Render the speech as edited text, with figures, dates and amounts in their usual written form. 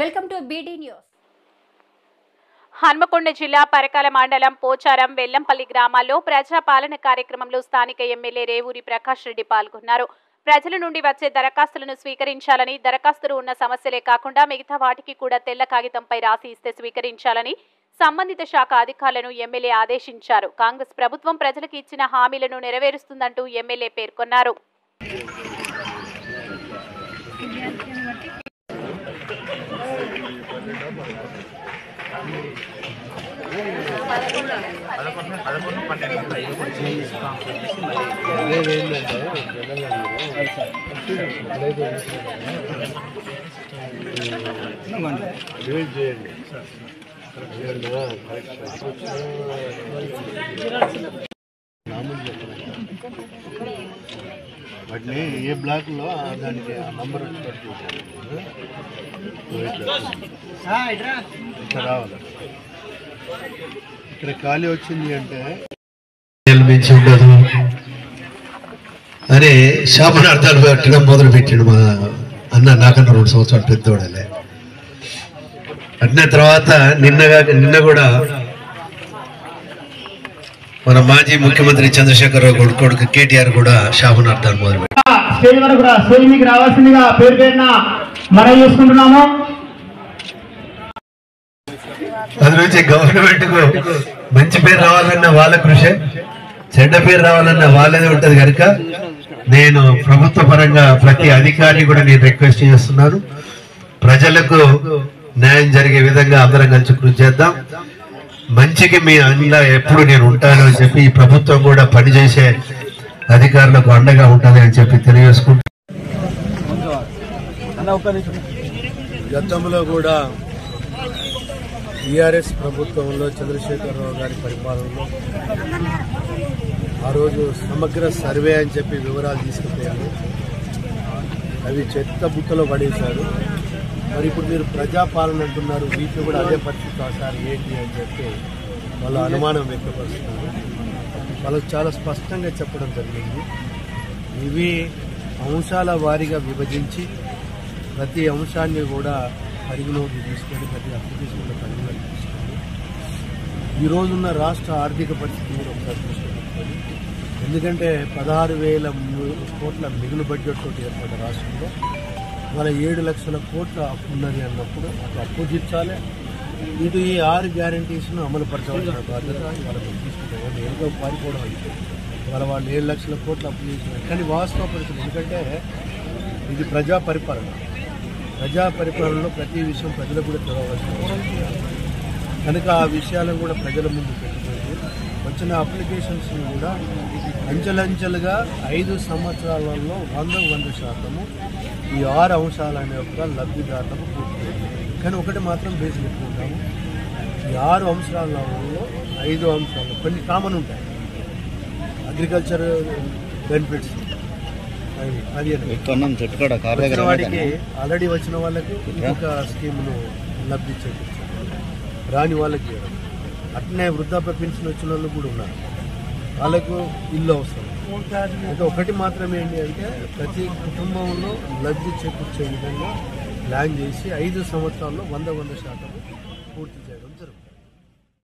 Welcome to beedi news. Hanamkonda జిల్లా పరకాల మండలం పోచారం వెల్లంపల్లి గ్రామాల్లో ప్రజాపాలన కార్యక్రమంలో స్థానిక ఎమ్మెల్యే రేవూరి ప్రకాష్ రెడ్డి పాల్గొన్నారు. ప్రజల నుండి వచ్చే దరఖాస్తులను స్వీకరించాలని, దరఖాస్తులు ఉన్న సమస్యలే కాకుండా మిగతా వాటికి కూడా తెల్ల కాగితంపై రాసి ఇస్తే స్వీకరించాలని సంబంధిత శాఖ అధికారులను ఎమ్మెల్యే ఆదేశించారు. కాంగ్రెస్ ప్రభుత్వం ప్రజలకు ఇచ్చిన హామీలను నెరవేరుస్తుందంటూ ఎమ్మెల్యే పేర్కొన్నారు. వాటిని ఏ బ్లాక్ లో దానికి నంబర్ ఇక్కడ రావాలి. ఇక్కడ ఖాళీ వచ్చింది అంటే మించి ఉండదు అని శాపనార్థాలు పెట్టడం మొదలు పెట్టాడు మా అన్న. నాకన్నా 2 సంవత్సరాలు పెద్దోడలే. అట్నే తర్వాత నిన్న కూడా మన మాజీ ముఖ్యమంత్రి చంద్రశేఖరరావు కొడుకు కేటీఆర్ కూడా శాపనార్థాలు మొదలు పెట్టారు. స్టేజ్ వరకు కూడా స్టేజ్ మీకు రావాల్సిందిగా పేరు పేరున మనం చూసుకుంటున్నాము. అది నుంచి గవర్నమెంట్ కు మంచి పేరు రావాలన్న వాళ్ళ కృషి, చెడ్డ పేరు రావాలన్న వాళ్ళదే ఉంటది కనుక నేను ప్రభుత్వ పరంగా ప్రతి అధికారిని కూడా నేను రిక్వెస్ట్ చేస్తున్నాను. ప్రజలకు న్యాయం జరిగే విధంగా అందరం కలిసి కృషి చేద్దాం. మంచికి మీ అండగా ఎప్పుడు నేను ఉంటాను అని చెప్పి ఈ ప్రభుత్వం కూడా పనిచేసే అధికారులకు అండగా ఉంటుంది అని చెప్పి తెలియజేసుకుంటూ, గతంలో కూడా టీఆర్ఎస్ ప్రభుత్వంలో చంద్రశేఖరరావు గారి పరిపాలనలో ఆ రోజు సమగ్ర సర్వే అని చెప్పి వివరాలు తీసుకుపోయారు. అవి చెత్త బుట్టలో పడేశారు. మరి ఇప్పుడు మీరు ప్రజాపాలన అంటున్నారు, వీటిని కూడా అదే పరిస్థితి సార్ ఏంటి అని చెప్పి వాళ్ళ అనుమానం వ్యక్తపరుస్తున్నారు. వాళ్ళకు చాలా స్పష్టంగా చెప్పడం జరిగింది. ఇవి అంశాల వారీగా విభజించి ప్రతి అంశాన్ని కూడా పరిగణలోకి తీసుకొని, ప్రతి అప్లికేషన్ కూడా పరిగణలోకి తీసుకొని ఈరోజున్న రాష్ట్ర ఆర్థిక పరిస్థితి కూడా ఒకసారి చూసుకుంటుంది. ఎందుకంటే 16,000 కోట్ల మిగులు బడ్జెట్ తోటి ఏర్పడ్డ రాష్ట్రంలో మన 7 లక్షల కోట్ల అప్పు ఉన్నది అన్నప్పుడు అప్పు తీర్చాలి, ఇటు ఈ 6 గ్యారంటీస్ను అమలు పరచవలసిన బాధ్యత వాళ్ళకి తీసుకుంటాం. ఏదో పారిపోవడం అయితే వాళ్ళు 7 లక్షల కోట్ల అప్పు చేసినారు. కానీ వాస్తవ పరిస్థితి ఎందుకంటే ఇది ప్రజా పరిపాలనలో ప్రతి విషయం ప్రజలకు కూడా తెలవవలసిన కనుక ఆ విషయాలను కూడా ప్రజల ముందు పెట్టుకుంటూ వచ్చిన అప్లికేషన్స్ కూడా అంచెలంచెలుగా 5 సంవత్సరాలలో 100% ఈ 6 అంశాల అనే యొక్క లబ్ధిదారులకు పూర్తి. కానీ ఒకటి మాత్రం బేస్ పెట్టుకుంటాము, ఈ 6 అంశాలలో 5 అంశాలు కొన్ని కామన్ ఉంటాయి. అగ్రికల్చర్ బెనిఫిట్స్ వాటికి ఆల్రెడీ వచ్చిన వాళ్ళకి ఒక స్కీమ్ను లబ్ధి చేకూర్చారు, రాని వాళ్ళకి ఇవ్వడం. అట్నే వృద్ధాప్య పెన్షన్ వచ్చిన వాళ్ళు కూడా ఉన్నారు, వాళ్ళకు ఇల్లు అవసరం. అయితే ఒకటి మాత్రమే ఏంటి అంటే ప్రతి కుటుంబంలో లబ్ధి చేకూర్చే విధంగా ప్లాన్ చేసి 5 సంవత్సరాల్లో 100% పూర్తి చేయడం జరుగుతుంది.